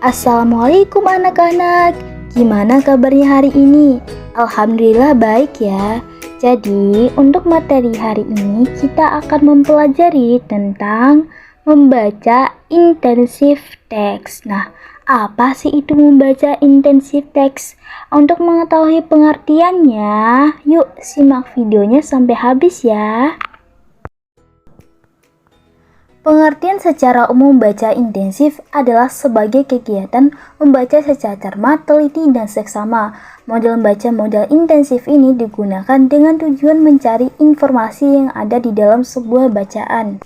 Assalamualaikum anak-anak, gimana kabarnya hari ini? Alhamdulillah baik ya. Jadi untuk materi hari ini kita akan mempelajari tentang membaca intensif teks. Nah, apa sih itu membaca intensif teks? Untuk mengetahui pengertiannya, yuk simak videonya sampai habis ya. Pengertian secara umum baca intensif adalah sebagai kegiatan membaca secara cermat, teliti, dan seksama. Model membaca model intensif ini digunakan dengan tujuan mencari informasi yang ada di dalam sebuah bacaan.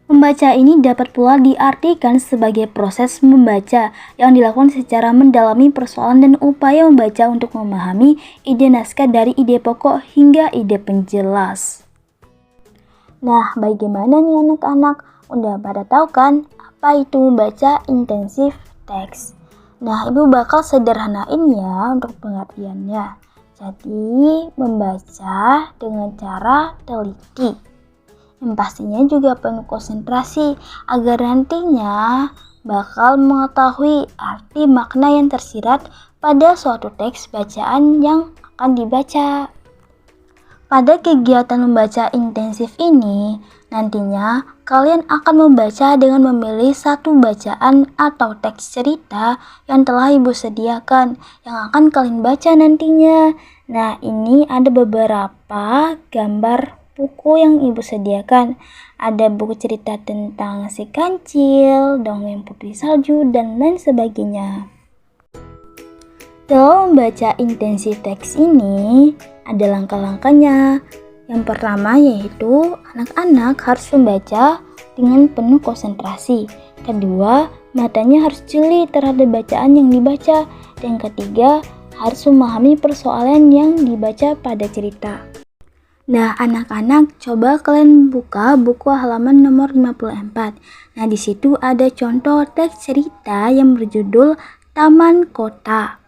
Membaca ini dapat pula diartikan sebagai proses membaca yang dilakukan secara mendalami persoalan dan upaya membaca untuk memahami ide naskah dari ide pokok hingga ide penjelas. Nah, bagaimana nih anak-anak? Udah pada tahu kan apa itu membaca intensif teks? Nah, ibu bakal sederhanain ya untuk pengertiannya. Jadi, membaca dengan cara teliti. Yang pastinya juga penuh konsentrasi agar nantinya bakal mengetahui arti makna yang tersirat pada suatu teks bacaan yang akan dibaca. Pada kegiatan membaca intensif ini, nantinya kalian akan membaca dengan memilih satu bacaan atau teks cerita yang telah ibu sediakan yang akan kalian baca nantinya. Nah, ini ada beberapa gambar buku yang ibu sediakan. Ada buku cerita tentang si kancil, dongeng putri salju, dan lain sebagainya. Dalam membaca intensif teks ini, ada langkah-langkahnya. Yang pertama yaitu anak-anak harus membaca dengan penuh konsentrasi. Kedua, matanya harus jeli terhadap bacaan yang dibaca. Dan ketiga, harus memahami persoalan yang dibaca pada cerita. Nah, anak-anak, coba kalian buka buku halaman nomor 54. Nah, di situ ada contoh teks cerita yang berjudul Taman Kota.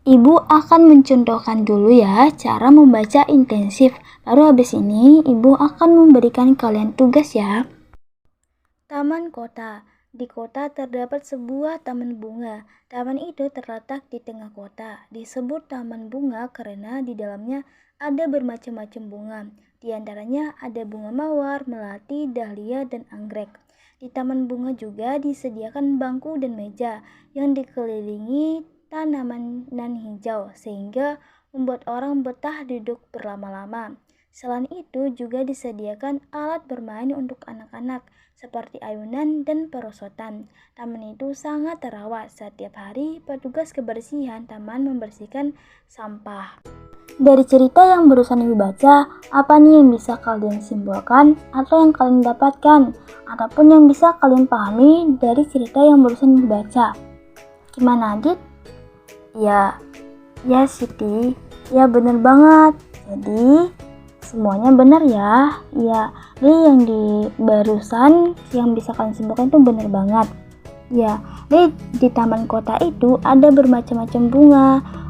Ibu akan mencontohkan dulu ya cara membaca intensif. Baru habis ini ibu akan memberikan kalian tugas ya. Taman kota. Di kota terdapat sebuah taman bunga. Taman itu terletak di tengah kota. Disebut taman bunga karena di dalamnya ada bermacam-macam bunga. Di antaranya ada bunga mawar, melati, dahlia, dan anggrek. Di taman bunga juga disediakan bangku dan meja yang dikelilingi tanaman nan hijau sehingga membuat orang betah duduk berlama-lama. Selain itu juga disediakan alat bermain untuk anak-anak seperti ayunan dan perosotan. Taman itu sangat terawat. Setiap hari petugas kebersihan taman membersihkan sampah. Dari cerita yang barusan ibu baca, apa nih yang bisa kalian simpulkan atau yang kalian dapatkan ataupun yang bisa kalian pahami dari cerita yang barusan ibu baca? Gimana, Adit? Ya Siti, ya bener banget. Jadi semuanya benar ya. Ya, ini yang di barusan yang bisa kalian simpulkan itu bener banget. Ya, di taman kota itu ada bermacam-macam bunga,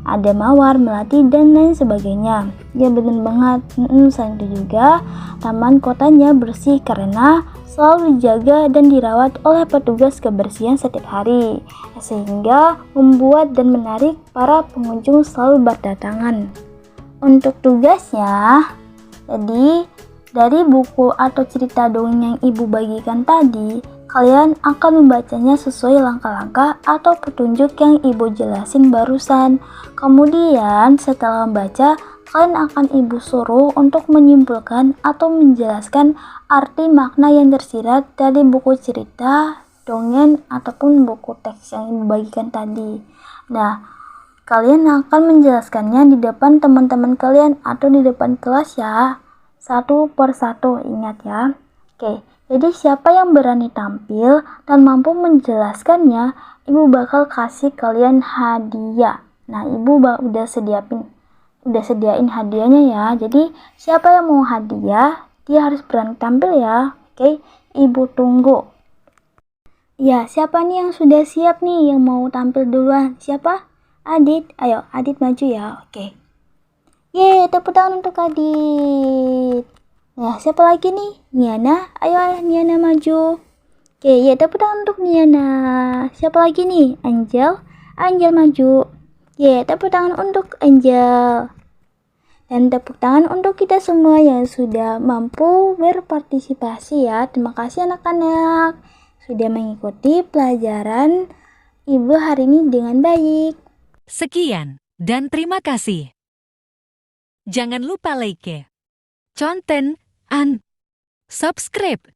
ada mawar, melati, dan lain sebagainya. Ya bener banget. Selain itu juga taman kotanya bersih karena selalu dijaga dan dirawat oleh petugas kebersihan setiap hari, sehingga membuat dan menarik para pengunjung selalu berdatangan. Untuk tugasnya, jadi dari buku atau cerita dongeng yang ibu bagikan tadi, kalian akan membacanya sesuai langkah-langkah atau petunjuk yang ibu jelasin barusan. Kemudian setelah membaca, kalian akan ibu suruh untuk menyimpulkan atau menjelaskan arti makna yang tersirat dari buku cerita, dongeng, ataupun buku teks yang ibu bagikan tadi. Nah, kalian akan menjelaskannya di depan teman-teman kalian atau di depan kelas ya. Satu persatu, ingat ya. Oke, jadi siapa yang berani tampil dan mampu menjelaskannya, ibu bakal kasih kalian hadiah. Nah, ibu udah sediain hadiahnya ya. Jadi siapa yang mau hadiah, dia harus berani tampil ya. Oke, ibu tunggu. Ya, siapa nih yang sudah siap nih yang mau tampil duluan? Siapa? Adit. Ayo, Adit maju ya. Oke. Yeay, tepuk tangan untuk Adit. Nah, siapa lagi nih? Niana. Ayo Niana maju. Oke, ya tepuk tangan untuk Niana. Siapa lagi nih? Angel. Angel maju. Ya, tepuk tangan untuk Angel. Dan tepuk tangan untuk kita semua yang sudah mampu berpartisipasi ya. Terima kasih anak-anak sudah mengikuti pelajaran Ibu hari ini dengan baik. Sekian dan terima kasih. Jangan lupa like, konten, and subscribe.